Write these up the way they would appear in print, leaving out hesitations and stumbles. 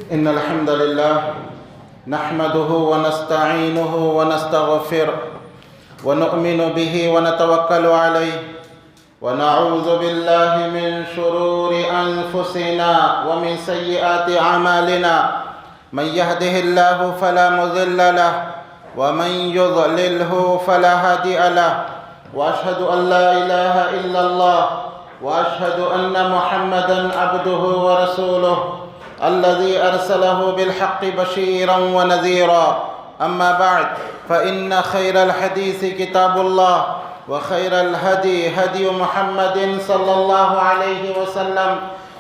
إن الحمد لله نحمده ونستعينه ونستغفره ونؤمن به ونتوكل عليه ونعوذ بالله من شرور أنفسنا ومن سيئات أعمالنا. من يهده الله فلا مضل له ومن يضلله فلا هادي له، وأشهد أن لا إله إلا الله وأشهد أن محمدًا عبده ورسوله الذي أرسله بالحق بشيرا ونذيرا. أما بعد، فإن خير الحديث كتاب الله، وخير الهدي هدي محمد صلى الله عليه وسلم،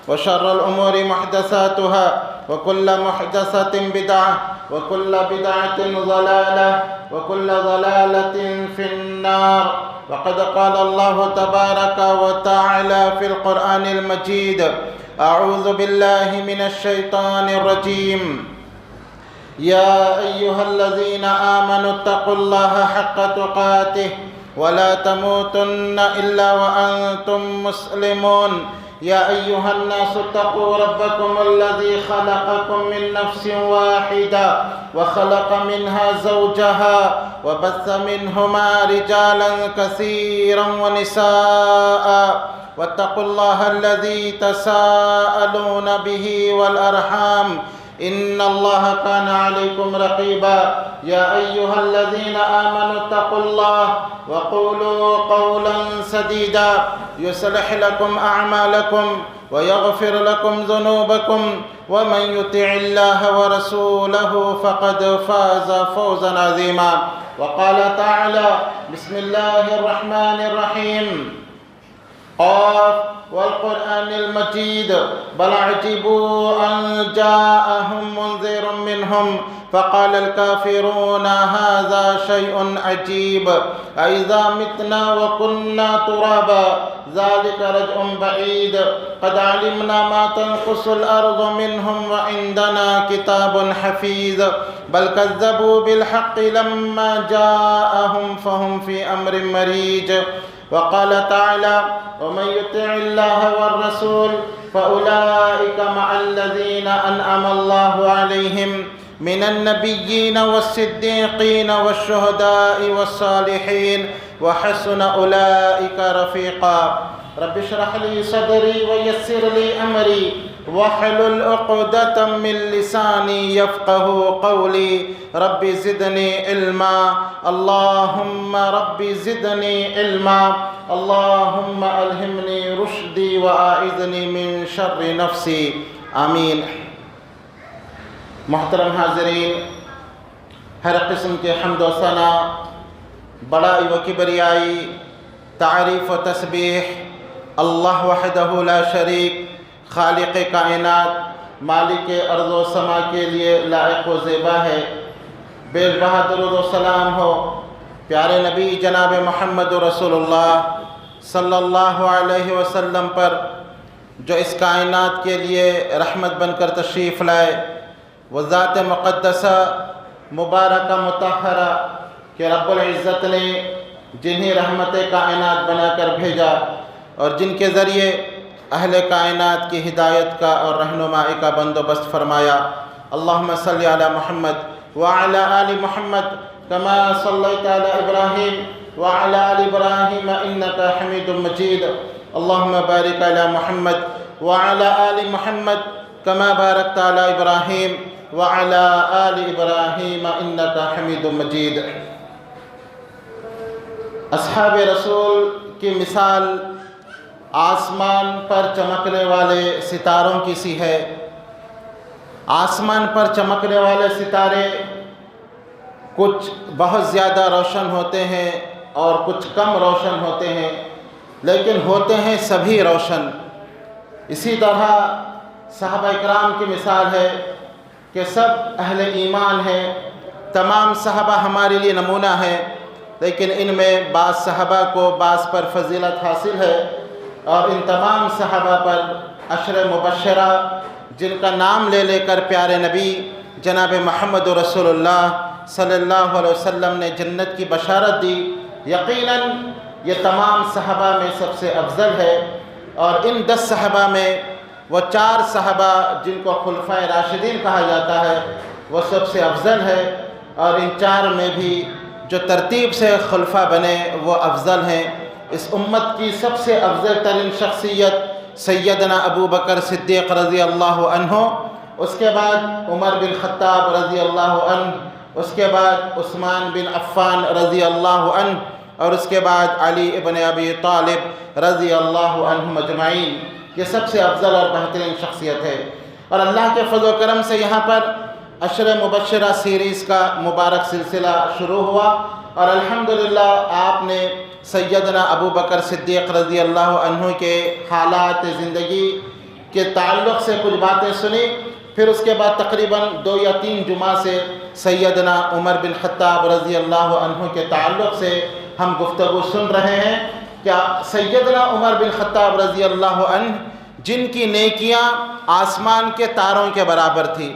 وشر الأمور محدثاتها، وكل محدثة بدعة، وكل بدعة ضلالة، وكل ضلالة في النار. وقد قال الله تبارك وتعالى في القرآن المجيد: أعوذ بالله من الشيطان الرجيم. يا أيها الذين آمنوا اتقوا الله حق تقاته ولا تموتن إلا وأنتم مسلمون. يا أيها الناس اتقوا ربكم الذي خلقكم من نفس واحدة وخلق منها زوجها وبث منهما رجالا كثيرا ونساء، واتقوا الله الذي تساءلون به والأرحام، إن الله كان عليكم رقيبا. يا أيها الذين آمنوا اتقوا الله وقولوا قولا سديدا يصلح لكم أعمالكم ويغفر لكم ذنوبكم، ومن يطع الله ورسوله فقد فاز فوزا عظيما. وقال تعالى: بسم الله الرحمن الرحيم. قاف والقرآن المجيد. بل عجبوا أن جاءهم منذر منهم فقال الكافرون هذا شيء عجيب. أإذا متنا وكنا ترابا ذلك رجع بعيد. قد علمنا ما تنقص الأرض منهم وعندنا كتاب حفيظ. بل كذبوا بالحق لما جاءهم فهم في أمر مريج. وقال تعالى: ومن يطع الله والرسول فأولئك مع الذين أنعم الله عليهم من النبيين والصديقين والشهداء والصالحين وحسن أولئك رفيقا. رب اشرح لي صدري ويسر لي أمري واحلل عقدة من لساني يفقه قولي. رب زدني علما، اللهم رب زدني علما، اللهم ألهمني رشدي وأعذني من شر نفسي. آمین. محترم حاضرین، ہر قسم کے حمد و ثنا، بڑائی و کبریائی، تعریف و تسبیح اللہ وحدہ لا شریک، خالق کائنات، مالک ارض و سما کے لیے لائق و زیبا ہے. بے بہا درود و سلام ہو پیارے نبی جناب محمد رسول اللہ صلی اللہ علیہ وسلم پر، جو اس کائنات کے لیے رحمت بن کر تشریف لائے. وہ ذات مقدسہ مبارکہ مطہرہ کہ رب العزت نے جنہیں رحمت کائنات بنا کر بھیجا اور جن کے ذریعے اہل کائنات کی ہدایت کا اور رہنمائی کا بندوبست فرمایا. اللہم صلی علی محمد وعلی آل محمد کما صلیت علی ابراہیم وعلی آل ابراہیم انکا حمید مجید. اللہم بارک علی محمد وعلی آل محمد کما بارکت علی ابراہیم وعلی آل ابراہیم انکا حمید مجید. اصحاب رسول کی مثال آسمان پر چمکنے والے ستاروں کی سی ہے. آسمان پر چمکنے والے ستارے کچھ بہت زیادہ روشن ہوتے ہیں اور کچھ کم روشن ہوتے ہیں، لیکن ہوتے ہیں سبھی روشن. اسی طرح صحابہ اکرام کی مثال ہے کہ سب اہل ایمان ہیں. تمام صحابہ ہمارے لیے نمونہ ہیں، لیکن ان میں بعض صحابہ کو بعض پر فضیلت حاصل ہے، اور ان تمام صحابہ پر عشر مبشرہ جن کا نام لے لے کر پیارے نبی جناب محمد رسول اللہ صلی اللہ علیہ وسلم نے جنت کی بشارت دی، یقیناً یہ تمام صحابہ میں سب سے افضل ہے. اور ان 10 صحابہ میں وہ 4 صحابہ جن کو خلفائے راشدین کہا جاتا ہے وہ سب سے افضل ہے، اور ان 4 میں بھی جو ترتیب سے خلفاء بنے وہ افضل ہیں۔ اس امت کی سب سے افضل ترین شخصیت سیدنا ابو بکر صدیق رضی اللہ عنہ، اس کے بعد عمر بن خطاب رضی اللہ عنہ، اس کے بعد عثمان بن عفان رضی اللہ عنہ، اور اس کے بعد علی ابن ابی طالب رضی اللہ عنہم اجمعین۔ یہ سب سے افضل اور بہترین شخصیت ہے، اور اللہ کے فضل و کرم سے یہاں پر عشر مبشرہ سیریز کا مبارک سلسلہ شروع ہوا، اور الحمدللہ آپ نے سیدنا ابو بکر صدیق رضی اللہ عنہ کے حالات زندگی کے تعلق سے کچھ باتیں سنی، پھر اس کے بعد تقریباً 2 یا 3 جمعہ سے سیدنا عمر بن خطاب رضی اللہ عنہ کے تعلق سے ہم گفتگو سن رہے ہیں۔ کیا سیدنا عمر بن خطاب رضی اللہ عنہ جن کی نیکیاں آسمان کے تاروں کے برابر تھی،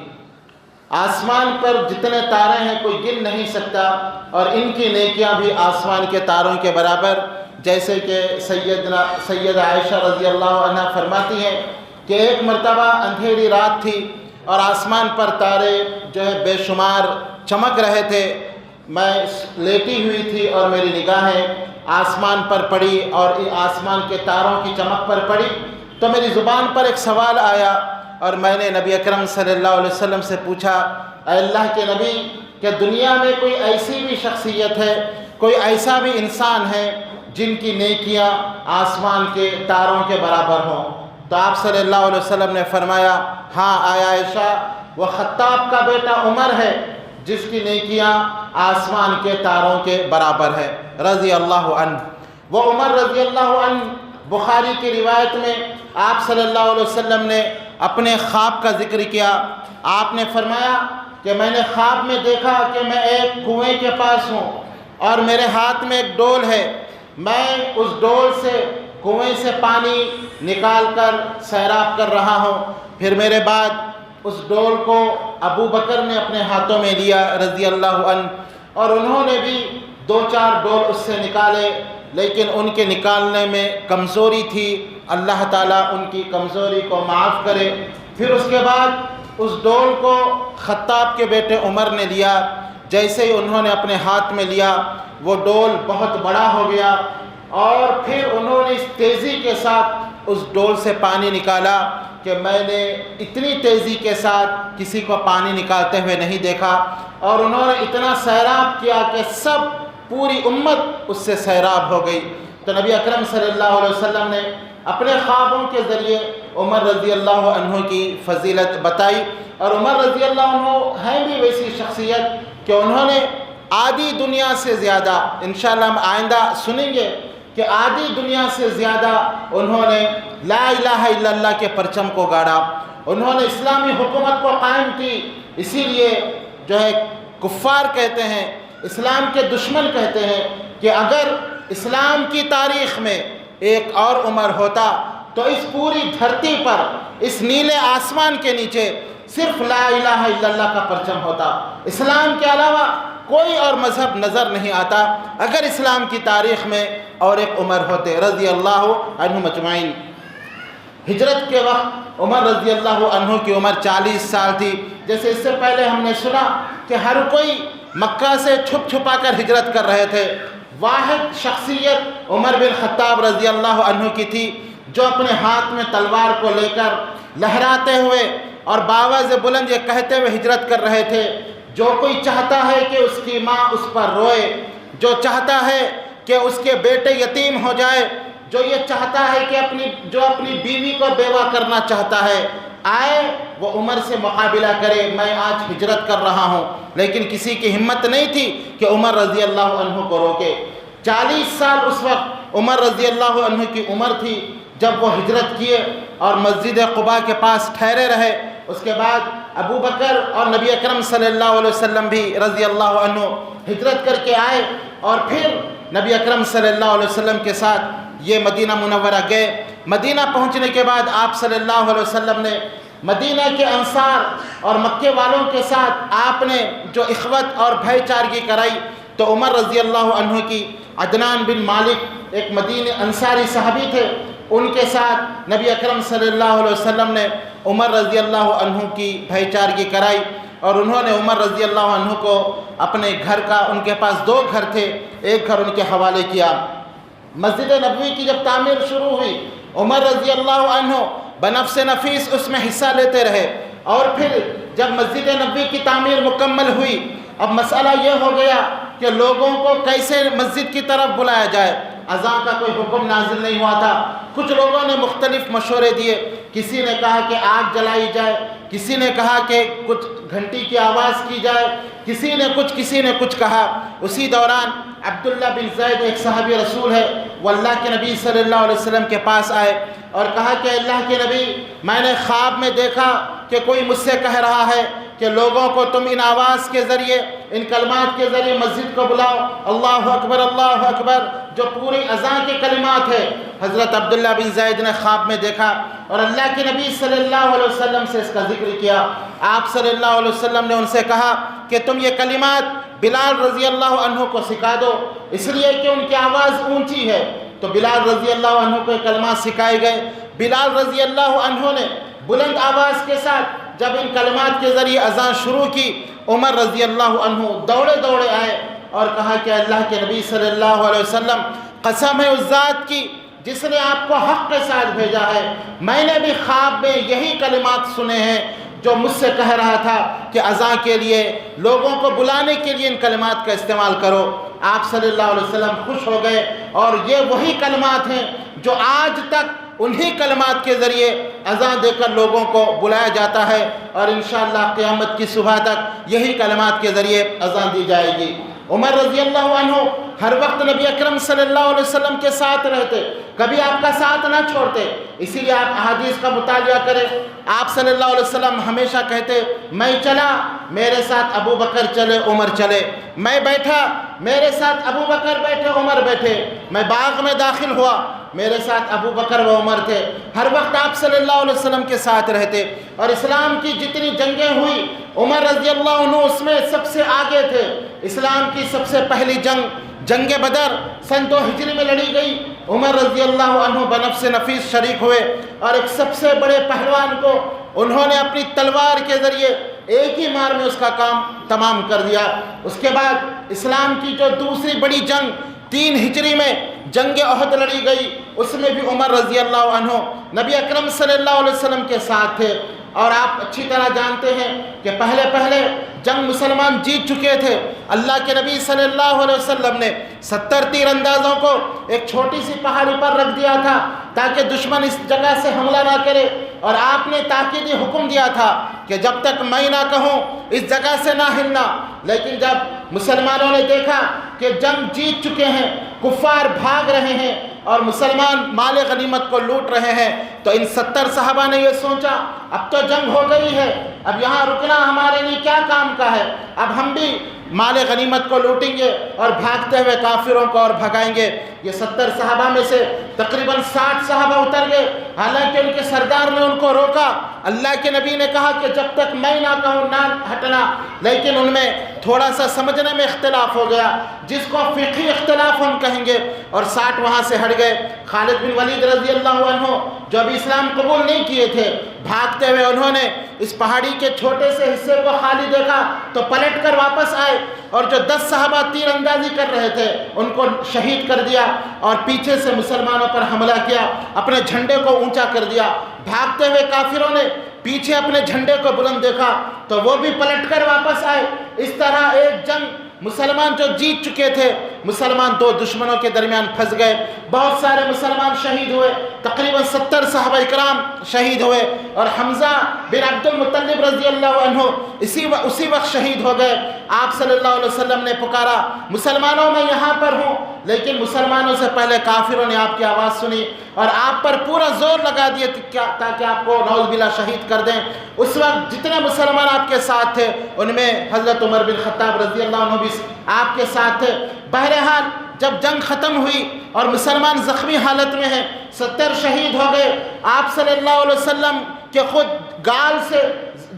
آسمان پر جتنے تارے ہیں کوئی گن نہیں سکتا، اور ان کی نیکیاں بھی آسمان کے تاروں کے برابر، جیسے کہ سیدہ عائشہ رضی اللہ عنہ فرماتی ہیں کہ ایک مرتبہ اندھیری رات تھی اور آسمان پر تارے جو ہے بے شمار چمک رہے تھے، میں لیٹی ہوئی تھی اور میری نگاہیں آسمان پر پڑی اور آسمان کے تاروں کی چمک پر پڑی، تو میری زبان پر ایک سوال آیا، اور میں نے نبی اکرم صلی اللہ علیہ وسلم سے پوچھا، اے اللہ کے نبی، کہ دنیا میں کوئی ایسی بھی شخصیت ہے، کوئی ایسا بھی انسان ہے جن کی نیکیاں آسمان کے تاروں کے برابر ہوں؟ تو آپ صلی اللہ علیہ وسلم نے فرمایا، ہاں آیا عائشہ، وہ خطاب کا بیٹا عمر ہے جس کی نیکیاں آسمان کے تاروں کے برابر ہے رضی اللہ عنہ۔ وہ عمر رضی اللہ عنہ، بخاری کی روایت میں آپ صلی اللہ علیہ وسلم نے اپنے خواب کا ذکر کیا۔ آپ نے فرمایا کہ میں نے خواب میں دیکھا کہ میں ایک کنویں کے پاس ہوں اور میرے ہاتھ میں ایک ڈول ہے، میں اس ڈول سے کنویں سے پانی نکال کر سیراب کر رہا ہوں، پھر میرے بعد اس ڈول کو ابو بکر نے اپنے ہاتھوں میں لیا رضی اللہ عنہ، اور انہوں نے بھی 2-4 ڈول اس سے نکالے، لیکن ان کے نکالنے میں کمزوری تھی، اللہ تعالیٰ ان کی کمزوری کو معاف کرے۔ پھر اس کے بعد اس ڈول کو خطاب کے بیٹے عمر نے لیا، جیسے ہی انہوں نے اپنے ہاتھ میں لیا وہ ڈول بہت بڑا ہو گیا، اور پھر انہوں نے اس تیزی کے ساتھ اس ڈول سے پانی نکالا کہ میں نے اتنی تیزی کے ساتھ کسی کو پانی نکالتے ہوئے نہیں دیکھا، اور انہوں نے اتنا سیراب کیا کہ سب پوری امت اس سے سیراب ہو گئی۔ تو نبی اکرم صلی اللہ علیہ وسلم نے اپنے خوابوں کے ذریعے عمر رضی اللہ عنہ کی فضیلت بتائی، اور عمر رضی اللہ عنہ ہیں بھی ویسی شخصیت کہ انہوں نے آدھی دنیا سے زیادہ، انشاءاللہ ہم آئندہ سنیں گے کہ آدھی دنیا سے زیادہ انہوں نے لا الہ الا اللہ کے پرچم کو گاڑا، انہوں نے اسلامی حکومت کو قائم کی۔ اسی لیے جو ہے کفار کہتے ہیں، اسلام کے دشمن کہتے ہیں کہ اگر اسلام کی تاریخ میں ایک اور عمر ہوتا تو اس پوری دھرتی پر، اس نیلے آسمان کے نیچے صرف لا الہ الا اللہ کا پرچم ہوتا، اسلام کے علاوہ کوئی اور مذہب نظر نہیں آتا اگر اسلام کی تاریخ میں اور ایک عمر ہوتے رضی اللہ عنہم اجمعین۔ ہجرت کے وقت عمر رضی اللہ عنہ کی عمر 40 سال تھی، جیسے اس سے پہلے ہم نے سنا کہ ہر کوئی مکہ سے چھپ چھپا کر ہجرت کر رہے تھے، واحد شخصیت عمر بن خطاب رضی اللہ عنہ کی تھی جو اپنے ہاتھ میں تلوار کو لے کر لہراتے ہوئے اور باواز بلند یہ کہتے ہوئے ہجرت کر رہے تھے، جو کوئی چاہتا ہے کہ اس کی ماں اس پر روئے، جو چاہتا ہے کہ اس کے بیٹے یتیم ہو جائے، جو یہ چاہتا ہے کہ اپنی بیوی کو بیوہ کرنا چاہتا ہے، آئے وہ عمر سے مقابلہ کرے، میں آج ہجرت کر رہا ہوں۔ لیکن کسی کی ہمت نہیں تھی کہ عمر رضی اللہ عنہ کو روکے۔ 40 سال اس وقت عمر رضی اللہ عنہ کی عمر تھی جب وہ ہجرت کیے اور مسجد قباء کے پاس ٹھہرے رہے۔ اس کے بعد ابو بکر اور نبی اکرم صلی اللہ علیہ وسلم بھی رضی اللہ عنہ ہجرت کر کے آئے، اور پھر نبی اکرم صلی اللہ علیہ وسلم کے ساتھ یہ مدینہ منورہ گئے۔ مدینہ پہنچنے کے بعد آپ صلی اللہ علیہ وسلم نے مدینہ کے انصار اور مکے والوں کے ساتھ آپ نے جو اخوت اور بھائی چارگی کرائی، تو عمر رضی اللہ عنہ کی عدنان بن مالک ایک مدینہ انصاری صحابی تھے، ان کے ساتھ نبی اکرم صلی اللہ علیہ وسلم نے عمر رضی اللہ عنہ کی بھائی چارگی کرائی، اور انہوں نے عمر رضی اللہ عنہ کو اپنے گھر کا، ان کے پاس 2 گھر تھے، ایک گھر ان کے حوالے کیا۔ مسجد نبوی کی جب تعمیر شروع ہوئی، عمر رضی اللہ عنہ بنفس نفیس اس میں حصہ لیتے رہے، اور پھر جب مسجد نبوی کی تعمیر مکمل ہوئی، اب مسئلہ یہ ہو گیا کہ لوگوں کو کیسے مسجد کی طرف بلایا جائے۔ اذان کا کوئی حکم نازل نہیں ہوا تھا۔ کچھ لوگوں نے مختلف مشورے دیے، کسی نے کہا کہ آگ جلائی جائے، کسی نے کہا کہ کچھ گھنٹی کی آواز کی جائے، کسی نے کچھ کہا۔ اسی دوران عبداللہ بن زید ایک صحابی رسول ہے، وہ اللہ کے نبی صلی اللہ علیہ وسلم کے پاس آئے اور کہا کہ اللہ کے نبی، میں نے خواب میں دیکھا کہ کوئی مجھ سے کہہ رہا ہے کہ لوگوں کو تم ان آواز کے ذریعے، ان کلمات کے ذریعے مسجد کو بلاؤ، اللہ اکبر اللہ اکبر، جو پوری اذان کے کلمات ہے۔ حضرت عبداللہ بن زید نے خواب میں دیکھا اور اللہ کے نبی صلی اللہ علیہ وسلم سے اس کا ذکر کیا۔ آپ صلی اللہ علیہ وسلم نے ان سے کہا کہ تم یہ کلمات بلال رضی اللہ عنہ کو سکھا دو، اس لیے کہ ان کی آواز اونچی ہے۔ تو بلال رضی اللہ عنہ کو یہ کلمات سکھائے گئے۔ بلال رضی اللہ عنہ نے بلند آواز کے ساتھ جب ان کلمات کے ذریعے اذان شروع کی، عمر رضی اللہ عنہ دوڑے دوڑے آئے اور کہا کہ اللہ کے نبی صلی اللہ علیہ وسلم، قسم ہے اس ذات کی جس نے آپ کو حق کے ساتھ بھیجا ہے، میں نے بھی خواب میں یہی کلمات سنے ہیں جو مجھ سے کہہ رہا تھا کہ اذان کے لیے، لوگوں کو بلانے کے لیے ان کلمات کا استعمال کرو۔ آپ صلی اللہ علیہ وسلم خوش ہو گئے، اور یہ وہی کلمات ہیں جو آج تک انہی کلمات کے ذریعے اذان دے کر لوگوں کو بلایا جاتا ہے، اور انشاءاللہ قیامت کی صبح تک یہی کلمات کے ذریعے اذان دی جائے گی۔ عمر رضی اللہ عنہ ہر وقت نبی اکرم صلی اللہ علیہ وسلم کے ساتھ رہتے، کبھی آپ کا ساتھ نہ چھوڑتے، اسی لیے آپ احادیث کا مطالعہ کریں۔ آپ صلی اللہ علیہ وسلم ہمیشہ کہتے، میں چلا میرے ساتھ ابو بکر چلے عمر چلے، میں بیٹھا میرے ساتھ ابو بکر بیٹھے عمر بیٹھے، میں باغ میں داخل ہوا میرے ساتھ ابو بکر و عمر تھے۔ ہر وقت آپ صلی اللہ علیہ وسلم کے ساتھ رہتے، اور اسلام کی جتنی جنگیں ہوئی عمر رضی اللہ عنہ اس میں سب سے آگے تھے۔ اسلام کی سب سے پہلی جنگ بدر سن 2 ہجری میں لڑی گئی، عمر رضی اللہ عنہ بنفس نفیس شریک ہوئے، اور ایک سب سے بڑے پہلوان کو انہوں نے اپنی تلوار کے ذریعے ایک ہی مار میں اس کا کام تمام کر دیا۔ اس کے بعد اسلام کی جو دوسری بڑی جنگ 3 ہجری میں جنگ احد لڑی گئی، اس میں بھی عمر رضی اللہ عنہ نبی اکرم صلی اللہ علیہ وسلم کے ساتھ تھے۔ اور آپ اچھی طرح جانتے ہیں کہ پہلے جنگ مسلمان جیت چکے تھے۔ اللہ کے نبی صلی اللہ علیہ وسلم نے 70 تیر اندازوں کو ایک چھوٹی سی پہاڑی پر رکھ دیا تھا تاکہ دشمن اس جگہ سے حملہ نہ کرے، اور آپ نے تاکیدی حکم دیا تھا کہ جب تک میں نہ کہوں اس جگہ سے نہ ہلنا۔ لیکن جب مسلمانوں نے دیکھا کہ جنگ جیت چکے ہیں، کفار بھاگ رہے ہیں اور مسلمان مال غنیمت کو لوٹ رہے ہیں، تو ان 70 صحابہ نے یہ سوچا اب تو جنگ ہو گئی ہے، اب یہاں رکنا ہمارے لیے کیا کام کا ہے، اب ہم بھی مال غنیمت کو لوٹیں گے اور بھاگتے ہوئے کافروں کو اور بھگائیں گے۔ یہ 70 صحابہ میں سے تقریباً 60 صحابہ اتر گئے، حالانکہ ان کے سردار نے ان کو روکا۔ اللہ کے نبی نے کہا کہ جب تک میں نہ کہوں نہ ہٹنا، لیکن ان میں تھوڑا سا سمجھنے میں اختلاف ہو گیا، جس کو فقہی اختلاف ہم کہیں گے، اور 60 وہاں سے ہٹ گئے۔ خالد بن ولید رضی اللہ عنہ جو ابھی اسلام قبول نہیں کیے تھے، بھاگتے ہوئے انہوں نے اس پہاڑی کے چھوٹے سے حصے کو خالی دیکھا تو پلٹ کر واپس آئے، اور جو 10 صحابہ تیر اندازی کر رہے تھے ان کو شہید کر دیا، اور پیچھے سے مسلمانوں پر حملہ کیا، اپنے جھنڈے کو اونچا کر دیا۔ بھاگتے ہوئے کافروں نے پیچھے اپنے جھنڈے کو بلند دیکھا تو وہ بھی پلٹ کر واپس آئے۔ اس طرح ایک جنگ مسلمان جو جیت چکے تھے، مسلمان 2 دشمنوں کے درمیان پھنس گئے، بہت سارے مسلمان شہید ہوئے، تقریباً 70 صحابہ اکرام شہید ہوئے، اور حمزہ بن عبد المطلب رضی اللہ عنہ اسی وقت شہید ہو گئے۔ آپ صلی اللہ علیہ وسلم نے پکارا، مسلمانوں میں یہاں پر ہوں، لیکن مسلمانوں سے پہلے کافروں نے آپ کی آواز سنی اور آپ پر پورا زور لگا دیا تاکہ آپ کو نعوذ باللہ شہید کر دیں۔ اس وقت جتنے مسلمان آپ کے ساتھ تھے ان میں حضرت عمر بن خطاب رضی اللہ عنہ بھی آپ کے ساتھ تھے۔ بہرحال جب جنگ ختم ہوئی اور مسلمان زخمی حالت میں ہیں، 70 شہید ہو گئے، آپ صلی اللہ علیہ وسلم کے خود گال سے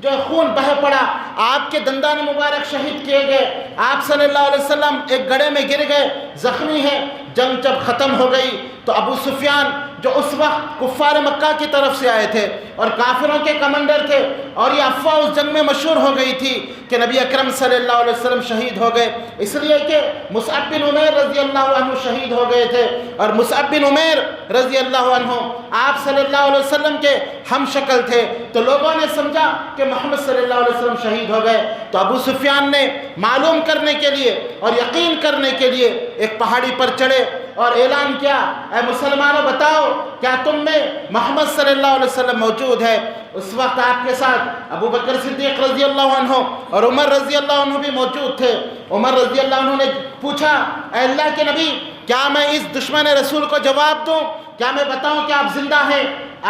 جو خون بہہ پڑا، آپ کے دندان مبارک شہید کیے گئے، آپ صلی اللہ علیہ وسلم ایک گڑھے میں گر گئے، زخمی ہیں۔ جنگ جب ختم ہو گئی تو ابو سفیان جو اس وقت کفار مکہ کی طرف سے آئے تھے اور کافروں کے کمانڈر تھے، اور یہ افواہ اس جنگ میں مشہور ہو گئی تھی کہ نبی اکرم صلی اللہ علیہ وسلم شہید ہو گئے، اس لیے کہ مصعب بن عمیر رضی اللہ عنہ شہید ہو گئے تھے، اور مصعب بن عمیر رضی اللہ عنہ آپ صلی اللہ علیہ وسلم کے ہم شکل تھے، تو لوگوں نے سمجھا کہ محمد صلی اللہ علیہ وسلم شہید ہو گئے۔ تو ابو سفیان نے معلوم کرنے کے لیے اور یقین کرنے کے لیے ایک پہاڑی پر چڑھے اور اعلان کیا، اے مسلمانوں بتاؤ کیا تم میں محمد صلی اللہ علیہ وسلم موجود ہے؟ اس وقت آپ کے ساتھ ابو بکر صدیق رضی اللہ عنہ اور عمر رضی اللہ عنہ بھی موجود تھے۔ عمر رضی اللہ عنہ نے پوچھا، اے اللہ کے نبی کیا میں اس دشمن رسول کو جواب دوں؟ کیا میں بتاؤں کہ آپ زندہ ہیں؟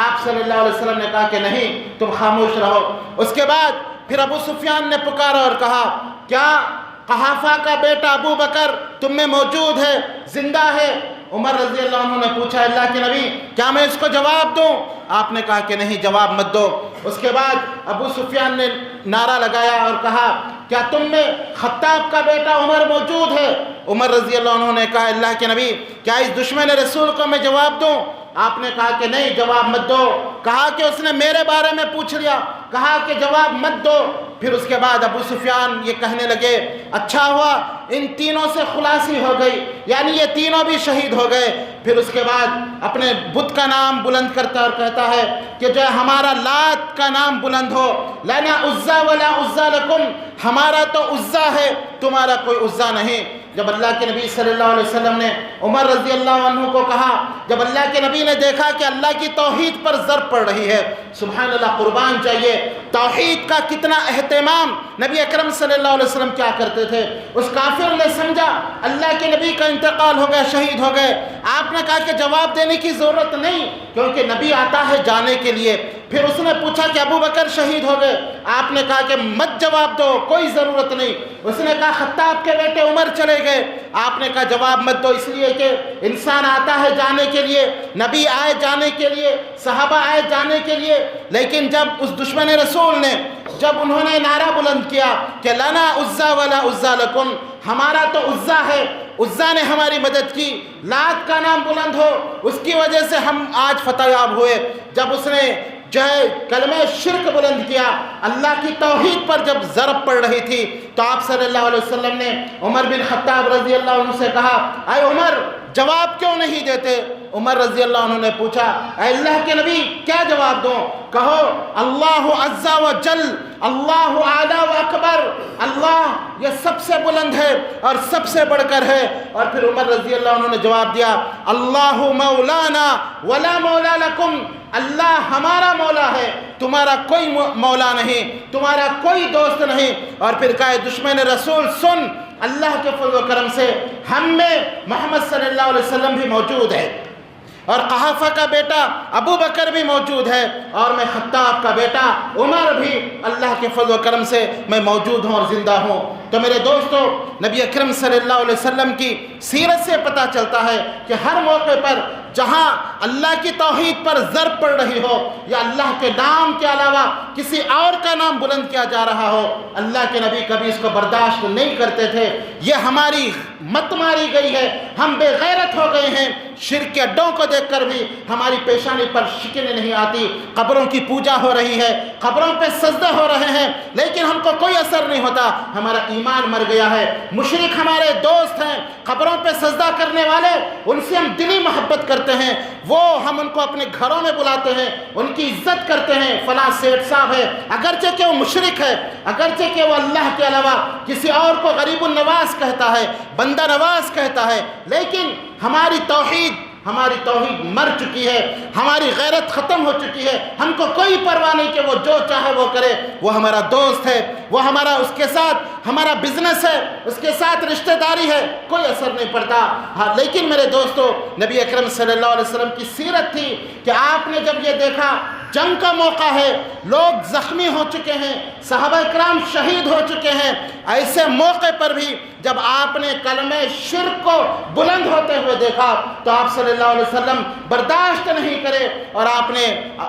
آپ صلی اللہ علیہ وسلم نے کہا کہ نہیں، تم خاموش رہو۔ اس کے بعد پھر ابو سفیان نے پکارا اور کہا، کیا قحافہ کا بیٹا ابو بکر تم میں موجود ہے، زندہ ہے؟ عمر رضی اللہ عنہ نے پوچھا، اللہ کے نبی کیا میں اس کو جواب دوں؟ آپ نے کہا کہ نہیں، جواب مت دو۔ اس کے بعد ابو سفیان نے نعرہ لگایا اور کہا، کیا تم میں خطاب کا بیٹا عمر موجود ہے؟ عمر رضی اللہ عنہ نے کہا، اللہ کے نبی کیا اس دشمن رسول کو میں جواب دوں؟ آپ نے کہا کہ نہیں، جواب مت دو۔ کہا کہ اس نے میرے بارے میں پوچھ لیا، کہا کہ جواب مت دو۔ پھر اس کے بعد ابو سفیان یہ کہنے لگے، اچھا ہوا ان تینوں سے خلاصی ہو گئی، یعنی یہ تینوں بھی شہید ہو گئے۔ پھر اس کے بعد اپنے بت کا نام بلند کرتا اور کہتا ہے کہ جو ہمارا لات کا نام بلند ہو، لنا عزا ولا عزا لکم، ہمارا تو عزا ہے، تمہارا کوئی عزا نہیں۔ جب اللہ کے نبی صلی اللہ علیہ وسلم نے عمر رضی اللہ عنہ کو کہا، جب اللہ کے نبی نے دیکھا کہ اللہ کی توحید پر ضرب پڑ رہی ہے، سبحان اللہ، قربان چاہیے توحید کا کتنا اہتمام نبی اکرم صلی اللہ علیہ وسلم کیا کرتے تھے۔ اس کافر نے سمجھا اللہ کے نبی کا انتقال ہو گیا، شہید ہو گئے۔ آپ نے کہا کہ جواب دینے کی ضرورت نہیں، کیونکہ نبی آتا ہے جانے کے لیے۔ پھر اس نے پوچھا کہ ابو بکر شہید ہو گئے، آپ نے کہا کہ مت جواب دو، کوئی ضرورت نہیں۔ اس نے کہا خطاب کے بیٹے عمر چلے گئے، آپ نے کہا جواب مت دو، اس لیے کہ انسان آتا ہے جانے کے لیے، نبی آئے جانے کے لیے، صحابہ آئے جانے کے لیے۔ لیکن جب اس دشمن رسول نے جب انہوں نے نعرہ بلند کیا کہ لنا عزا ولا عزا لکم، ہمارا تو عزا ہے، عزا نے ہماری مدد کی، لات کا نام بلند ہو، اس کی وجہ سے ہم آج فتح یاب ہوئے۔ جب اس نے جو ہے کلمہ شرک بلند کیا، اللہ کی توحید پر جب ضرب پڑ رہی تھی، تو آپ صلی اللہ علیہ وسلم نے عمر بن خطاب رضی اللہ عنہ سے کہا، اے عمر جواب کیوں نہیں دیتے؟ عمر رضی اللہ عنہ نے پوچھا، اے اللہ کے نبی کیا جواب دوں؟ کہو اللہ عز و جل، اللہ اعلی و اکبر، اللہ یہ سب سے بلند ہے اور سب سے بڑھ کر ہے۔ اور پھر عمر رضی اللہ عنہ نے جواب دیا، اللہ مولانا ولا مولا لکم، اللہ ہمارا مولا ہے، تمہارا کوئی مولا نہیں، تمہارا کوئی دوست نہیں۔ اور پھر کہا، دشمن رسول سن، اللہ کے فضل و کرم سے ہم میں محمد صلی اللہ علیہ وسلم بھی موجود ہے، اور قحافہ کا بیٹا ابو بکر بھی موجود ہے، اور میں خطاب کا بیٹا عمر بھی اللہ کے فضل و کرم سے میں موجود ہوں اور زندہ ہوں۔ تو میرے دوستو، نبی اکرم صلی اللہ علیہ وسلم کی سیرت سے پتہ چلتا ہے کہ ہر موقع پر جہاں اللہ کی توحید پر ضرب پڑ رہی ہو، یا اللہ کے نام کے علاوہ کسی اور کا نام بلند کیا جا رہا ہو، اللہ کے نبی کبھی اس کو برداشت نہیں کرتے تھے۔ یہ ہماری مت ماری گئی ہے، ہم بے غیرت ہو گئے ہیں، شرک کے اڈوں کو دیکھ کر بھی ہماری پیشانی پر شکنیں نہیں آتی۔ قبروں کی پوجا ہو رہی ہے، قبروں پہ سجدے ہو رہے ہیں، لیکن ہم کو کوئی اثر نہیں ہوتا، ہمارا ایمان مر گیا ہے۔ مشرک ہمارے دوست ہیں، قبروں پہ سجدہ کرنے والے، ان سے ہم دلی محبت کرتے ہیں، وہ ہم ان کو اپنے گھروں میں بلاتے ہیں، ان کی عزت کرتے ہیں، فلاں سیٹھ صاحب ہے، اگرچہ کہ وہ مشرک ہے، اگرچہ کہ وہ اللہ کے علاوہ کسی اور کو غریب النواز کہتا ہے، بندہ نواز کہتا ہے، لیکن ہماری توحید مر چکی ہے، ہماری غیرت ختم ہو چکی ہے۔ ہم کو کوئی پرواہ نہیں کہ وہ جو چاہے وہ کرے، وہ ہمارا دوست ہے، وہ ہمارا، اس کے ساتھ ہمارا بزنس ہے، اس کے ساتھ رشتہ داری ہے، کوئی اثر نہیں پڑتا۔ ہاں، لیکن میرے دوستو، نبی اکرم صلی اللہ علیہ وسلم کی سیرت تھی کہ آپ نے جب یہ دیکھا جنگ کا موقع ہے، لوگ زخمی ہو چکے ہیں، صحابہ اکرام شہید ہو چکے ہیں، ایسے موقع پر بھی جب آپ نے کلمہ شرک کو بلند ہوتے ہوئے دیکھا تو آپ صلی اللہ علیہ وسلم برداشت نہیں کرے، اور آپ نے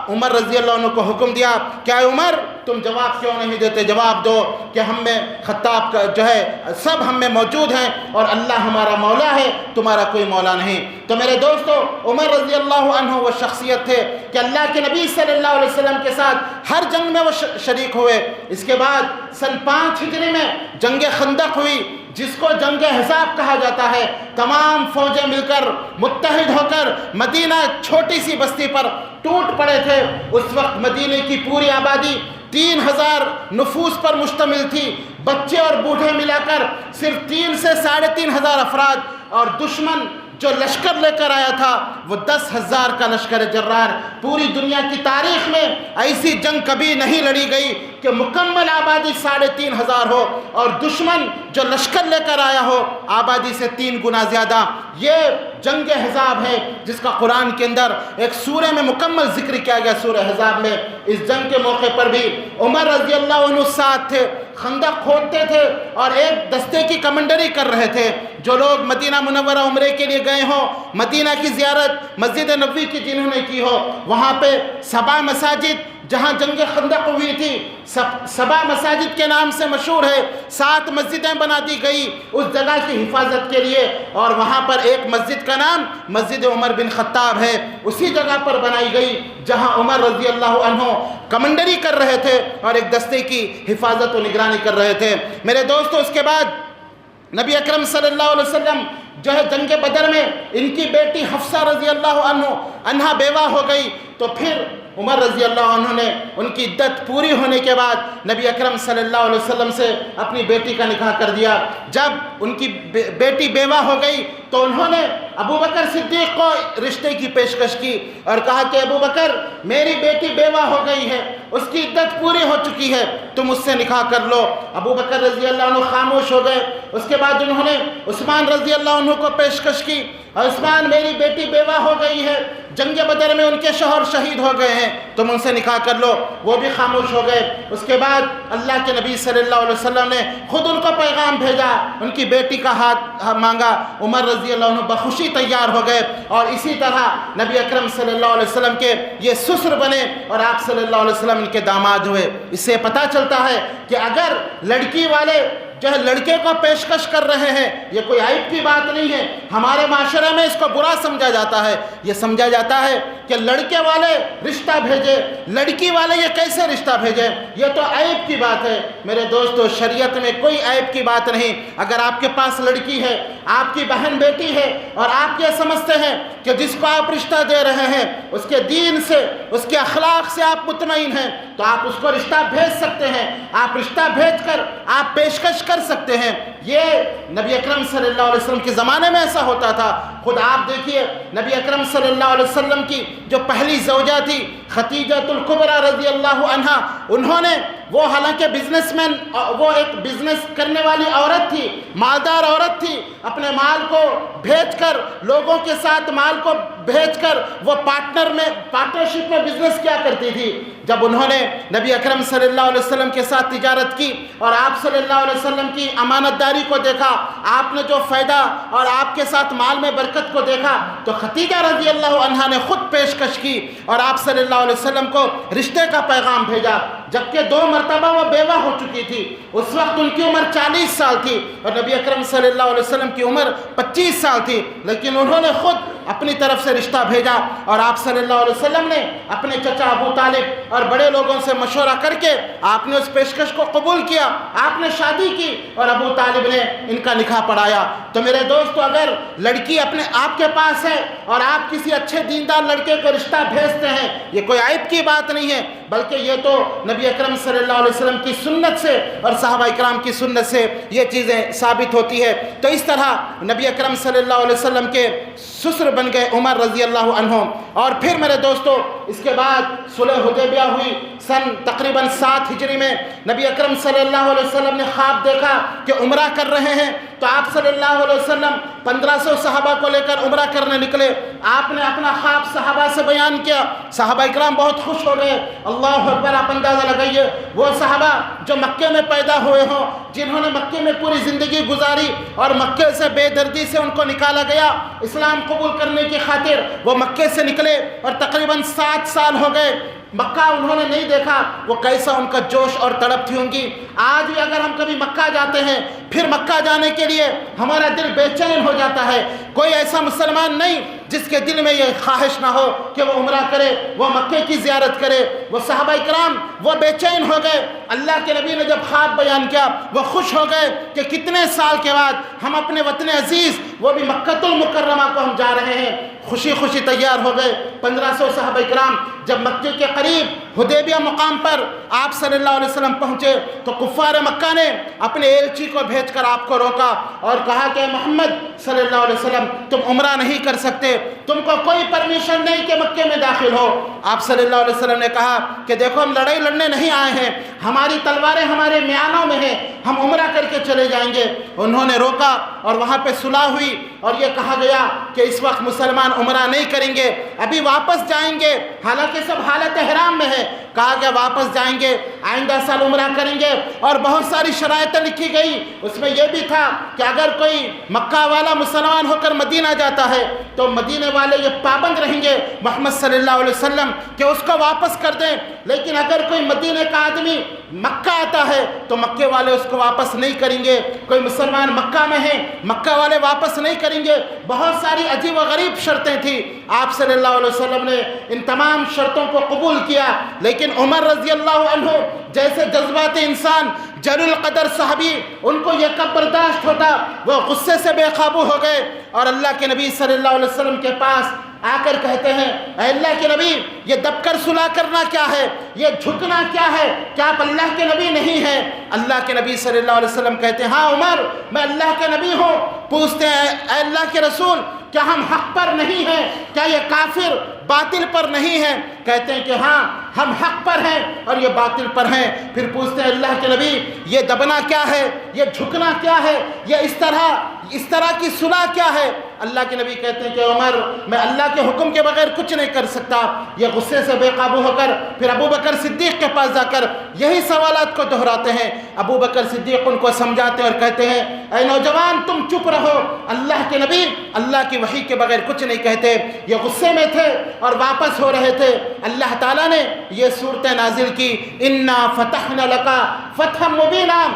عمر رضی اللہ عنہ کو حکم دیا کہ اے عمر، تم جواب کیوں نہیں دیتے؟ جواب دو کہ ہم میں خطاب کا جو ہے سب ہم میں موجود ہیں اور اللہ ہمارا مولا ہے، تمہارا کوئی مولا نہیں۔ تو میرے دوستو، عمر رضی اللہ عنہ وہ شخصیت تھے کہ اللہ کے نبی صلی اللہ علیہ وسلم کے ساتھ ہر جنگ میں وہ شریک ہوئے۔ اس کے بعد سن 5 ہجری میں جنگ خندق ہوئی، جس کو جنگ احزاب کہا جاتا ہے۔ تمام فوجیں مل کر متحد ہو کر مدینہ چھوٹی سی بستی پر ٹوٹ پڑے تھے۔ اس وقت مدینہ کی پوری آبادی 3000 نفوس پر مشتمل تھی، بچے اور بوڑھے ملا کر صرف 3 سے 3500 افراد، اور دشمن جو لشکر لے کر آیا تھا وہ 10,000 کا لشکر جرار۔ پوری دنیا کی تاریخ میں ایسی جنگ کبھی نہیں لڑی گئی کہ مکمل آبادی 3500 ہو اور دشمن جو لشکر لے کر آیا ہو آبادی سے 3 گنا زیادہ۔ یہ جنگ احزاب ہے جس کا قرآن کے اندر ایک سورہ میں مکمل ذکر کیا گیا، سورہ احزاب میں۔ اس جنگ کے موقع پر بھی عمر رضی اللہ عنہ ساتھ تھے، خندق کھودتے تھے اور ایک دستے کی کمانڈری کر رہے تھے۔ جو لوگ مدینہ منورہ عمرے کے لیے گئے ہوں، مدینہ کی زیارت مسجد نبوی کی جنہوں نے کی ہو، وہاں پہ 7 مساجد جہاں جنگ خندق ہوئی تھی، 7 مساجد کے نام سے مشہور ہے، 7 مسجدیں بنا دی گئی اس جگہ کی حفاظت کے لیے، اور وہاں پر ایک مسجد کا نام مسجد عمر بن خطاب ہے، اسی جگہ پر بنائی گئی جہاں عمر رضی اللہ عنہ کمانڈری کر رہے تھے اور ایک دستے کی حفاظت و نگرانی کر رہے تھے۔ میرے دوستو، اس کے بعد نبی اکرم صلی اللہ علیہ وسلم جو ہے جنگ بدر میں ان کی بیٹی حفصہ رضی اللہ عنہا بیوہ ہو گئی، تو پھر عمر رضی اللہ عنہ نے ان کی عدت پوری ہونے کے بعد نبی اکرم صلی اللہ علیہ وسلم سے اپنی بیٹی کا نکاح کر دیا۔ جب ان کی بیٹی بیوہ ہو گئی تو انہوں نے ابو بکر صدیق کو رشتے کی پیشکش کی اور کہا کہ ابو بکر، میری بیٹی بیوہ ہو گئی ہے، اس کی عدت پوری ہو چکی ہے، تم اس سے نکاح کر لو۔ ابو بکر رضی اللہ عنہ خاموش ہو گئے۔ اس کے بعد انہوں نے عثمان رضی اللہ عنہ کو پیشکش کی، اور عثمان، میری بیٹی بیوہ ہو گئی ہے، جنگ بدر میں ان کے شوہر شہید ہو گئے ہیں، تم ان سے نکاح کر لو۔ وہ بھی خاموش ہو گئے۔ اس کے بعد اللہ کے نبی صلی اللہ علیہ وسلم نے خود ان کو پیغام بھیجا، ان کی بیٹی کا ہاتھ مانگا۔ عمر رضی اللہ عنہ بخوشی تیار ہو گئے، اور اسی طرح نبی اکرم صلی اللہ علیہ وسلم کے یہ سسر بنے اور آپ صلی اللہ علیہ وسلم ان کے داماد ہوئے۔ اس سے پتہ چلتا ہے کہ اگر لڑکی والے جو ہے لڑکے کو پیشکش کر رہے ہیں، یہ کوئی عیب کی بات نہیں ہے۔ ہمارے معاشرے میں اس کو برا سمجھا جاتا ہے، یہ سمجھا جاتا ہے کہ لڑکے والے رشتہ بھیجے، لڑکی والے یہ کیسے رشتہ بھیجیں، یہ تو عیب کی بات ہے۔ میرے دوستو، شریعت میں کوئی عیب کی بات نہیں۔ اگر آپ کے پاس لڑکی ہے، آپ کی بہن بیٹی ہے، اور آپ یہ سمجھتے ہیں کہ جس کو آپ رشتہ دے رہے ہیں اس کے دین سے، اس کے اخلاق سے آپ مطمئن ہیں، تو آپ اس کو رشتہ بھیج سکتے ہیں۔ آپ رشتہ بھیج کر آپ پیشکش کر سکتے ہیں۔ یہ نبی اکرم صلی اللہ علیہ وسلم کے زمانے میں ایسا ہوتا تھا۔ خود آپ دیکھیے، نبی اکرم صلی اللہ علیہ وسلم کی جو پہلی زوجہ تھی خدیجہ الکبریٰ رضی اللہ عنہا، انہوں نے، وہ حالانکہ بزنس مین، وہ ایک بزنس کرنے والی عورت تھی، مالدار عورت تھی، اپنے مال کو بھیج کر، لوگوں کے ساتھ مال کو بھیج کر وہ پارٹنرشپ میں بزنس کیا کرتی تھی۔ جب انہوں نے نبی اکرم صلی اللہ علیہ وسلم کے ساتھ تجارت کی اور آپ صلی اللہ علیہ وسلم کی امانت داری کو دیکھا، آپ نے جو فائدہ اور آپ کے ساتھ مال میں برکت کو دیکھا، تو خدیجہ رضی اللہ عنہا نے خود پیشکش کی اور آپ صلی اللہ علیہ وسلم کو رشتے کا پیغام بھیجا۔ جبکہ 2 مرتبہ وہ بیوہ ہو چکی تھی، اس وقت ان کی عمر 40 سال تھی اور نبی اکرم صلی اللہ علیہ وسلم کی عمر 25 سال تھی، لیکن انہوں نے خود اپنی طرف سے رشتہ بھیجا، اور آپ صلی اللہ علیہ وسلم نے اپنے چچا ابو طالب اور بڑے لوگوں سے مشورہ کر کے آپ نے اس پیشکش کو قبول کیا، آپ نے شادی کی اور ابو طالب نے ان کا نکاح پڑھایا۔ تو میرے دوستو، اگر لڑکی آپ کے پاس ہے اور آپ کسی اچھے دیندار لڑکے کو رشتہ بھیجتے ہیں، یہ کوئی عیب کی بات نہیں ہے، بلکہ یہ تو نبی اکرم صلی اللہ علیہ وسلم کی سنت سے اور صحابہ اکرام کی سنت سے یہ چیزیں ثابت ہوتی ہے۔ تو اس طرح نبی اکرم صلی اللہ علیہ وسلم کے سسر بن گئے عمر رضی اللہ عنہ۔ اور پھر میرے دوستو، اس کے بعد صلح حدیبیہ ہوئی سن تقریباً 7 ہجری میں۔ نبی اکرم صلی اللہ علیہ وسلم نے خواب دیکھا کہ عمرہ کر رہے ہیں، تو آپ صلی اللہ علیہ وسلم 1500 صحابہ کو لے کر عمرہ کرنے نکلے۔ آپ نے اپنا خواب صحابہ سے بیان کیا، صحابہ اکرام بہت خوش ہو گئے۔ اللہ اکبر! آپ اندازہ لگائیے، وہ صحابہ جو مکے میں پیدا ہوئے ہوں، جنہوں نے مکے میں پوری زندگی گزاری اور مکے سے بے دردی سے ان کو نکالا گیا اسلام قبول کرنے کی خاطر، وہ مکے سے نکلے اور تقریباً 7 سال ہو گئے مکہ انہوں نے نہیں دیکھا وہ کیسا ان کا جوش اور تڑپ تھی ان کی۔ آج بھی اگر ہم کبھی مکہ جاتے ہیں پھر مکہ جانے کے لیے ہمارا دل بے چین ہو جاتا ہے۔ کوئی ایسا مسلمان نہیں جس کے دل میں یہ خواہش نہ ہو کہ وہ عمرہ کرے، وہ مکے کی زیارت کرے۔ وہ صحابہ کرام وہ بے چین ہو گئے، اللہ کے نبی نے جب خواب بیان کیا وہ خوش ہو گئے کہ کتنے سال کے بعد ہم اپنے وطن عزیز وہ بھی مکۃ المکرمہ کو ہم جا رہے ہیں۔ خوشی خوشی تیار ہو گئے۔ 1500 صحابہ کرام جب مکے کے قریب حدیبیہ مقام پر آپ صلی اللہ علیہ وسلم پہنچے تو کفار مکہ نے اپنے ایلچی کو بھیج کر آپ کو روکا اور کہا کہ محمد صلی اللہ علیہ وسلم تم عمرہ نہیں کر سکتے، تم کو کوئی پرمیشن نہیں کہ مکے میں داخل ہو۔ آپ صلی اللہ علیہ وسلم نے کہا کہ دیکھو ہم لڑائی لڑنے نہیں آئے ہیں، ہماری تلواریں ہمارے میانوں میں ہیں، ہم عمرہ کر کے چلے جائیں گے۔ انہوں نے روکا اور وہاں پہ صلح ہوئی اور یہ کہا گیا کہ اس وقت مسلمان عمرہ نہیں کریں گے، ابھی واپس جائیں گے، حالانکہ سب حالت احرام میں ہے۔ کہا کہ واپس جائیں گے، آئندہ سال عمرہ کریں گے، اور بہت ساری شرائطیں لکھی گئی۔ اس میں یہ بھی تھا کہ اگر کوئی مکہ والا مسلمان ہو کر مدینہ جاتا ہے تو مدینہ والے یہ پابند رہیں گے محمد صلی اللہ علیہ وسلم کہ اس کو واپس کر دیں، لیکن اگر کوئی مدینہ کا آدمی مکہ آتا ہے تو مکے والے اس کو واپس نہیں کریں گے۔ کوئی مسلمان مکہ میں ہیں، مکہ والے واپس نہیں کریں گے۔ بہت ساری عجیب و غریب شرطیں تھیں۔ آپ صلی اللہ علیہ وسلم نے ان تمام شرطوں کو قبول کیا، لیکن عمر رضی اللہ عنہ جیسے جذبات انسان، جلیل القدر صحابی، ان کو یہ کب برداشت ہوتا؟ وہ غصے سے بے قابو ہو گئے اور اللہ کے نبی صلی اللہ علیہ وسلم کے پاس آ کر کہتے ہیں اے اللہ کے نبی، یہ دب کر صلح کرنا کیا ہے؟ یہ جھکنا کیا ہے؟ کیا آپ اللہ کے نبی نہیں ہیں؟ اللہ کے نبی صلی اللہ علیہ وسلم کہتے ہیں ہاں عمر، میں اللہ کے نبی ہوں۔ پوچھتے ہیں اے اللہ کے رسول، کیا ہم حق پر نہیں ہیں؟ کیا یہ کافر باطل پر نہیں ہیں؟ کہتے ہیں کہ ہاں ہم حق پر ہیں اور یہ باطل پر ہیں۔ پھر پوچھتے ہیں اللہ کے نبی، یہ دبنا کیا ہے؟ یہ جھکنا کیا ہے؟ یہ اس طرح کی صلح کیا ہے؟ اللہ کے نبی کہتے ہیں کہ عمر، میں اللہ کے حکم کے بغیر کچھ نہیں کر سکتا۔ یہ غصے سے بے قابو ہو کر پھر ابو بکر صدیق کے پاس جا کر یہی سوالات کو دہراتے ہیں۔ ابو بکر صدیق ان کو سمجھاتے ہیں اور کہتے ہیں اے نوجوان تم چپ رہو، اللہ کے نبی اللہ کی وحی کے بغیر کچھ نہیں کہتے۔ یہ غصے میں تھے اور واپس ہو رہے تھے۔ اللہ تعالیٰ نے یہ صورتیں نازل کی، انا فتحنا لک فتحا مبینا۔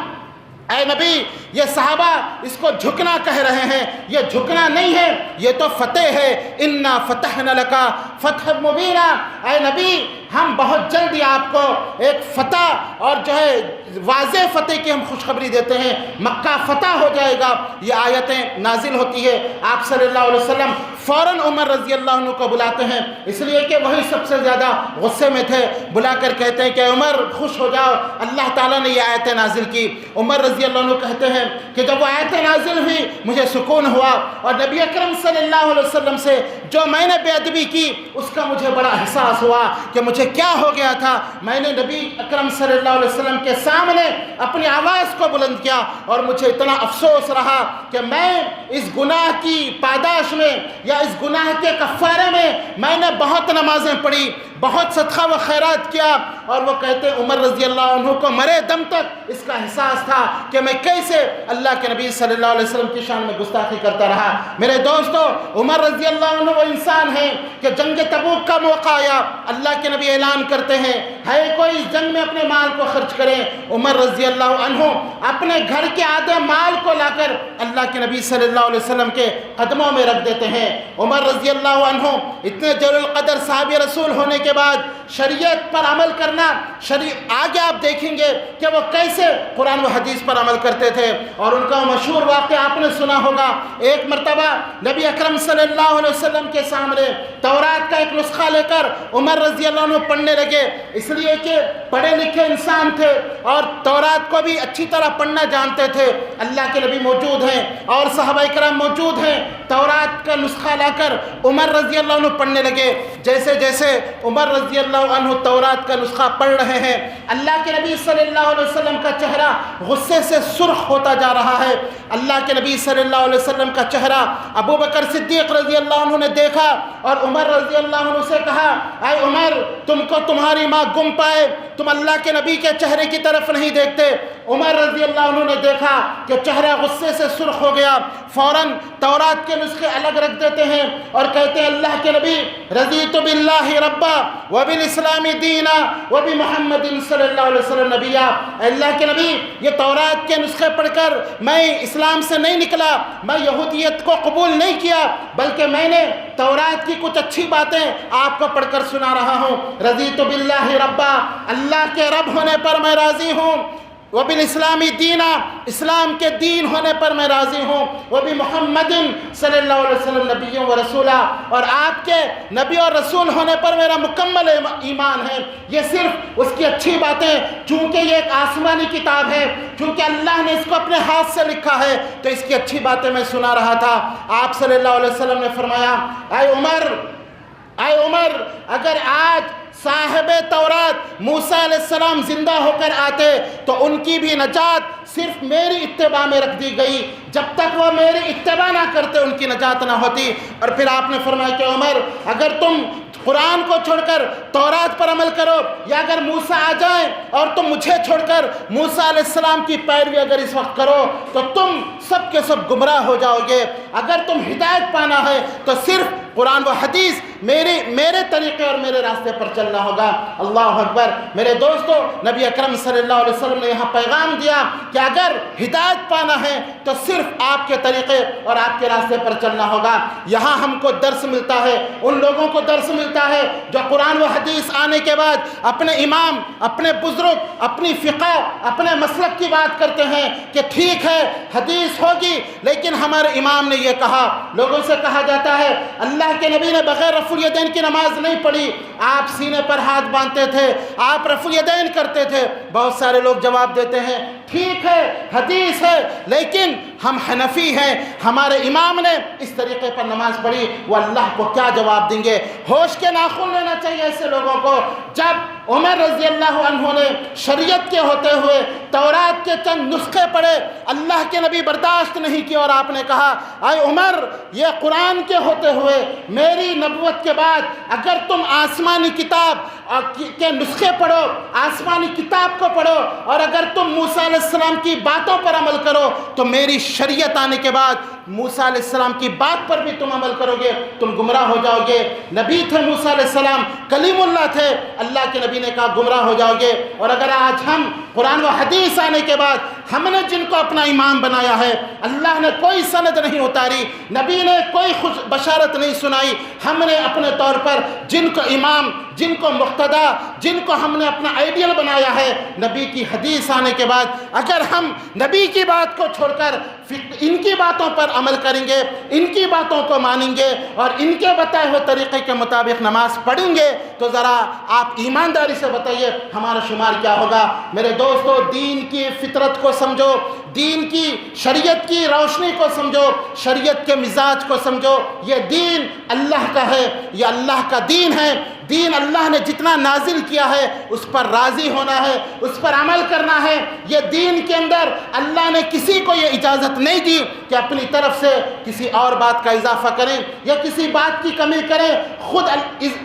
اے نبی، یہ صحابہ اس کو جھکنا کہہ رہے ہیں، یہ جھکنا نہیں ہے، یہ تو فتح ہے۔ انا فتحنا لک فتحا مبینا۔ اے نبی، ہم بہت جلدی آپ کو ایک فتح اور جو ہے واضح فتح کی ہم خوشخبری دیتے ہیں، مکہ فتح ہو جائے گا۔ یہ آیتیں نازل ہوتی ہے، آپ صلی اللہ علیہ وسلم فوراً عمر رضی اللہ عنہ کو بلاتے ہیں، اس لیے کہ وہی سب سے زیادہ غصے میں تھے۔ بلا کر کہتے ہیں کہ عمر خوش ہو جاؤ، اللہ تعالیٰ نے یہ آیتیں نازل کی۔ عمر رضی اللہ عنہ کہتے ہیں کہ جب وہ آیتیں نازل ہوئی مجھے سکون ہوا، اور نبی اکرم صلی اللہ علیہ وسلم سے جو میں نے بے ادبی کی اس کا مجھے بڑا احساس ہوا کہ مجھے کیا ہو گیا تھا۔ میں نے نبی اکرم صلی اللہ علیہ وسلم کے سامنے اپنی آواز کو بلند کیا اور مجھے اتنا افسوس رہا کہ میں اس گناہ کی پاداش میں یا اس گناہ کے کفارے میں نے بہت نمازیں پڑھی، بہت صدقہ و خیرات کیا۔ اور وہ کہتے ہیں عمر رضی اللہ عنہ کو مرے دم تک اس کا احساس تھا کہ میں کیسے اللہ کے نبی صلی اللہ علیہ وسلم کی شان میں گستاخی کرتا رہا۔ میرے دوستو، عمر رضی اللہ عنہ وہ انسان ہیں کہ جنگ تبوک کا موقع آیا، اللہ کے نبی اعلان کرتے ہیں ہے کوئی اس جنگ میں اپنے مال کو خرچ کریں۔ عمر رضی اللہ عنہ اپنے گھر کے آدھے مال کو لا کر اللہ کے نبی صلی اللہ علیہ وسلم کے قدموں میں رکھ دیتے ہیں۔ عمر رضی اللہ عنہ اتنے جلیل القدر صحابی رسول ہونے کے بعد شریعت پر عمل کرنا، آگے آپ دیکھیں گے کہ وہ کیسے قرآن و حدیث پر عمل کرتے تھے۔ اور ان کا مشہور واقعہ آپ نے سنا ہوگا، ایک مرتبہ نبی اکرم صلی اللہ علیہ وسلم کے سامنے تورات کا ایک نسخہ لے کر عمر رضی اللہ عنہ پڑھنے لگے، اس لیے کہ پڑھے لکھے انسان تھے اور تورات کو بھی اچھی طرح پڑھنا جانتے تھے۔ اللہ کے نبی موجود ہیں اور صحابہ کرام موجود ہیں، تورات کا نسخہ لا کر عمر رضی اللہ عنہ پڑھنے لگے۔ جیسے جیسے عمر رضی اللہ عنہ تورات کا نسخہ پڑھ رہے ہیں، اللہ کے نبی صلی اللہ علیہ وسلم کا چہرہ غصے سے سرخ ہوتا جا رہا ہے۔ اللہ کے نبی صلی اللہ علیہ وسلم کا چہرہ ابو بکر صدیق رضی اللہ عنہ نے دیکھا اور عمر رضی اللہ عنہ سے کہا اے عمر، تم کو تمہاری ماں گم پائے، تم اللہ کے نبی کے چہرے کی طرف نہیں دیکھتے۔ عمر رضی اللہ عنہ نے دیکھا کہ چہرہ غصے سے سرخ ہو گیا، فوراً تورات کے نسخے الگ رکھ دیتے ہیں اور کہتے ہیں اللہ کے نبی رضیت باللہ ربا وبالاسلام دینا وبمحمد صلی اللہ علیہ وسلم نبیا، اللہ کے نبی یہ تورات کے نسخے پڑھ کر میں اسلام سے نہیں نکلا، میں یہودیت کو قبول نہیں کیا، بلکہ میں نے تورات کی کچھ اچھی باتیں آپ کو پڑھ کر سنا رہا ہوں۔ رضیت باللہ ربا، اللہ کے رب ہونے پر میں راضی ہوں، وبالاسلامی دینا، اسلام کے دین ہونے پر میں راضی ہوں، وبمحمد صلی اللہ علیہ وسلم نبی و رسولہ، اور آپ کے نبی اور رسول ہونے پر میرا مکمل ایمان ہے۔ یہ صرف اس کی اچھی باتیں، چونکہ یہ ایک آسمانی کتاب ہے، چونکہ اللہ نے اس کو اپنے ہاتھ سے لکھا ہے، تو اس کی اچھی باتیں میں سنا رہا تھا۔ آپ صلی اللہ علیہ وسلم نے فرمایا اے عمر، اگر آج صاحب تورات موسیٰ علیہ السلام زندہ ہو کر آتے تو ان کی بھی نجات صرف میری اتباع میں رکھ دی گئی، جب تک وہ میری اتباع نہ کرتے ان کی نجات نہ ہوتی۔ اور پھر آپ نے فرمایا کہ عمر، اگر تم قرآن کو چھوڑ کر تورات پر عمل کرو، یا اگر موسیٰ آ جائیں اور تم مجھے چھوڑ کر موسیٰ علیہ السلام کی پیروی اگر اس وقت کرو تو تم سب کے سب گمراہ ہو جاؤ گے۔ اگر تم ہدایت پانا ہے تو صرف قرآن و حدیث میرے طریقے اور میرے راستے پر چلنا ہوگا۔ اللہ اکبر۔ میرے دوستو، نبی اکرم صلی اللہ علیہ وسلم نے یہاں پیغام دیا کہ اگر ہدایت پانا ہے تو صرف آپ کے طریقے اور آپ کے راستے پر چلنا ہوگا۔ یہاں ہم کو درس ملتا ہے، ان لوگوں کو درس ملتا ہے جو قرآن و حدیث آنے کے بعد اپنے امام، اپنے بزرگ، اپنی فقہ، اپنے مسلک کی بات کرتے ہیں کہ ٹھیک ہے حدیث ہوگی لیکن ہمارے امام نے یہ کہا۔ لوگوں سے کہا جاتا ہے اللہ کے نبی نے بغیر رفع الیدین کی نماز نہیں پڑھی، آپ سینے پر ہاتھ باندھتے تھے، آپ رفع الیدین کرتے تھے۔ بہت سارے لوگ جواب دیتے ہیں ٹھیک ہے حدیث ہے لیکن ہم حنفی ہیں، ہمارے امام نے اس طریقے پر نماز پڑھی۔ وہ اللہ کو کیا جواب دیں گے؟ ہوش کے ناخن لینا چاہیے ایسے لوگوں کو۔ جب عمر رضی اللہ عنہ نے شریعت کے ہوتے ہوئے تورات کے چند نسخے پڑھے، اللہ کے نبی برداشت نہیں کیا اور آپ نے کہا اے عمر، یہ قرآن کے ہوتے ہوئے میری نبوت کے بعد اگر تم آسمانی کتاب کے نسخے پڑھو، آسمانی کتاب کو پڑھو، اور اگر تم موسیٰ علیہ السلام کی باتوں پر عمل کرو تو میری شریعت آنے کے بعد موسیٰ علیہ السلام کی بات پر بھی تم عمل کرو گے، تم گمراہ ہو جاؤ گے۔ نبی تھے موسیٰ علیہ السلام، کلیم اللہ تھے، اللہ کے نبی نے کہا گمراہ ہو جاؤ گے۔ اور اگر آج ہم قرآن و حدیث آنے کے بعد ہم نے جن کو اپنا امام بنایا ہے، اللہ نے کوئی سند نہیں اتاری، نبی نے کوئی بشارت نہیں سنائی، ہم نے اپنے طور پر جن کو امام، جن کو مقتدا، جن کو ہم نے اپنا آئیڈیل بنایا ہے، نبی کی حدیث آنے کے بعد اگر ہم نبی کی بات کو چھوڑ کر ان کی باتوں پر عمل کریں گے، ان کی باتوں کو مانیں گے اور ان کے بتائے ہوئے طریقے کے مطابق نماز پڑھیں گے تو ذرا آپ ایمانداری سے بتائیے ہمارا شمار کیا ہوگا۔ میرے دوستو، دین کی فطرت کو سمجھو، دین کی شریعت کی روشنی کو سمجھو، شریعت کے مزاج کو سمجھو۔ یہ دین اللہ کا ہے، یہ اللہ کا دین ہے۔ دین اللہ نے جتنا نازل کیا ہے اس پر راضی ہونا ہے، اس پر عمل کرنا ہے۔ یہ دین کے اندر اللہ نے کسی کو یہ اجازت نہیں دی کہ اپنی طرف سے کسی اور بات کا اضافہ کریں یا کسی بات کی کمی کریں۔ خود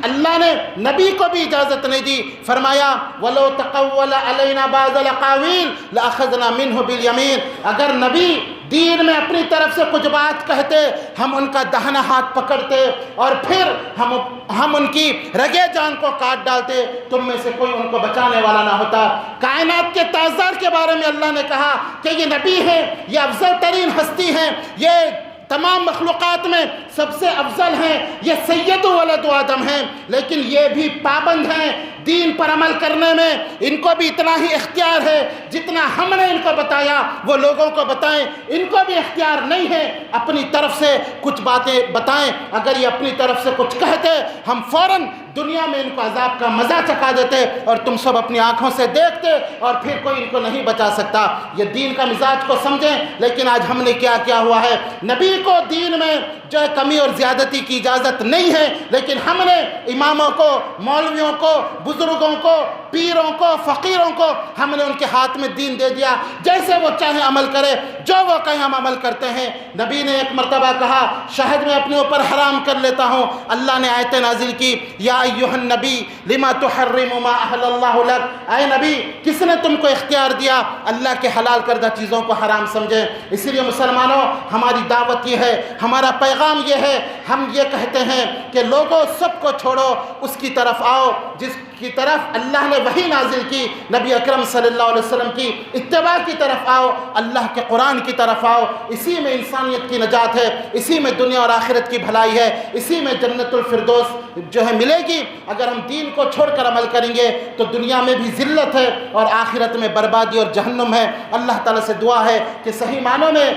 اللہ نے نبی کو بھی اجازت نہیں دی، فرمایا وَلَوْ تَقَوَّلَ عَلَيْنَا بَعْضَ الْأَقَاوِيلِ لَأَخَذْنَا مِنْهُ بِالْيَمِينِ۔ اگر نبی دین میں اپنی طرف سے کچھ بات کہتے، ہم ان کا دہنا ہاتھ پکڑتے اور پھر ہم ان کی رگے جان کو کاٹ ڈالتے، تم میں سے کوئی ان کو بچانے والا نہ ہوتا۔ کائنات کے تاجدار کے بارے میں اللہ نے کہا کہ یہ نبی ہے، یہ افضل ترین ہستی ہیں، یہ تمام مخلوقات میں سب سے افضل ہیں، یہ سید ولد آدم ہیں، لیکن یہ بھی پابند ہیں دین پر عمل کرنے میں۔ ان کو بھی اتنا ہی اختیار ہے جتنا ہم نے ان کو بتایا وہ لوگوں کو بتائیں، ان کو بھی اختیار نہیں ہے اپنی طرف سے کچھ باتیں بتائیں۔ اگر یہ اپنی طرف سے کچھ کہتے ہم فوراً دنیا میں ان کو عذاب کا مزہ چکھا دیتے اور تم سب اپنی آنکھوں سے دیکھتے اور پھر کوئی ان کو نہیں بچا سکتا۔ یہ دین کا مزاج کو سمجھیں، لیکن آج ہم نے کیا ہوا ہے، نبی کو دین میں جو ہے کمی اور زیادتی کی اجازت نہیں ہے، لیکن ہم نے اماموں کو، مولویوں کو، بزرگوں کو، پیروں کو فقیروں کو ہم نے ان کے ہاتھ میں دین دے دیا، جیسے وہ چاہیں عمل کرے، جو وہ کہیں ہم عمل کرتے ہیں۔ نبی نے ایک مرتبہ کہا شہد میں اپنے اوپر حرام کر لیتا ہوں، اللہ نے آیت نازل کی یا ایھا النبی لما تحرم ما احل اللہ لک، اے نبی کس نے تم کو اختیار دیا اللہ کے حلال کردہ چیزوں کو حرام سمجھیں۔ اسی لیے مسلمانوں ہماری دعوت یہ ہے، ہمارا پیغام یہ ہے، ہم یہ کہتے ہیں کہ لوگوں سب کو چھوڑو، اس کی طرف آؤ جس کی طرف اللہ نے وحی نازل کی، نبی اکرم صلی اللہ علیہ وسلم کی اتباع کی طرف آؤ، اللہ کے قرآن کی طرف آؤ۔ اسی میں انسانیت کی نجات ہے، اسی میں دنیا اور آخرت کی بھلائی ہے، اسی میں جنت الفردوس جو ہے ملے گی۔ اگر ہم دین کو چھوڑ کر عمل کریں گے تو دنیا میں بھی ذلت ہے اور آخرت میں بربادی اور جہنم ہے۔ اللہ تعالیٰ سے دعا ہے کہ صحیح معنوں میں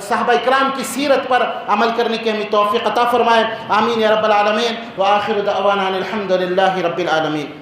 صحابہ اکرام کی سیرت پر عمل کرنے کی ہمیں توفیق عطا فرمائے، آمین یا رب العالمین، وآخر دعوانا ان الحمد للہ رب العالمین۔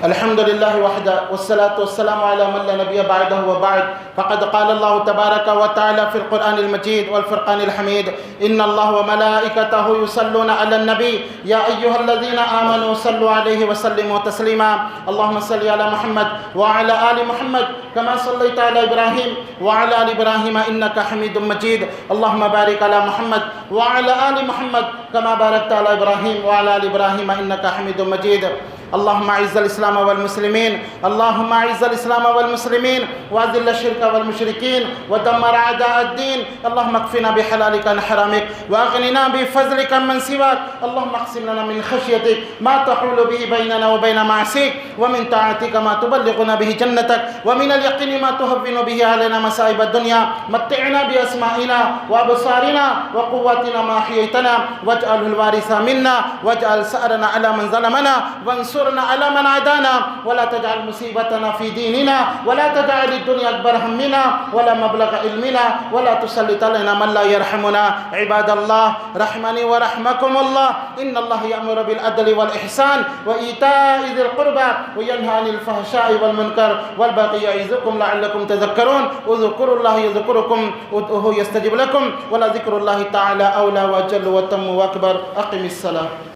الحمد لله وحده والصلاة والسلام على من لا نبي بعده وبعد، فقد قال الله تبارك وتعالى في القرآن المجيد والفرقان الحميد إن الله وملائكته يصلون على النبي يا أيها الذين آمنوا صلوا عليه وسلموا تسليما اللهم صل على محمد وعلى آل محمد كما صليت على إبراهيم وعلى آل إبراهيم إنك حميد مجيد اللهم بارك على محمد وعلى آل محمد كما باركت على إبراهيم وعلى آل إبراهيم إنك حميد مجيد اللهم اعز الاسلام والمسلمين اللهم اعز الاسلام والمسلمين واذل الشرك والمشركين ودمر اعداء الدين اللهم اكفنا بحلالك عن حرامك واغننا بفضلك من سواك اللهم اقسم لنا من خشيتك ما تحول به بيننا وبين معصيك ومن طاعتك ما تبلغنا به جنتك ومن اليقين ما تهون به علينا مصائب الدنيا متعنا باسمائنا وابصارنا وقواتنا ما احييتنا واجعله الوارث منا واجعل ثأرنا على من ظلمنا وانصرنا على من عادانا ولا تجعل مصيبتنا في ديننا ولا تجعل الدنيا أكبر همنا ولا مبلغ علمنا ولا تسلط علينا من لا يرحمنا عباد الله رحمني ورحمكم الله إن الله يأمر بالعدل والإحسان وإيتاء ذي القربى وينهى عن الفحشاء والمنكر والبغي يعظكم لعلكم تذكرون اذكروا الله يذكركم ادعوه يستجب لكم ولذكر الله تعالى أولى وأجل وأتم وأكبر أقم الصلاة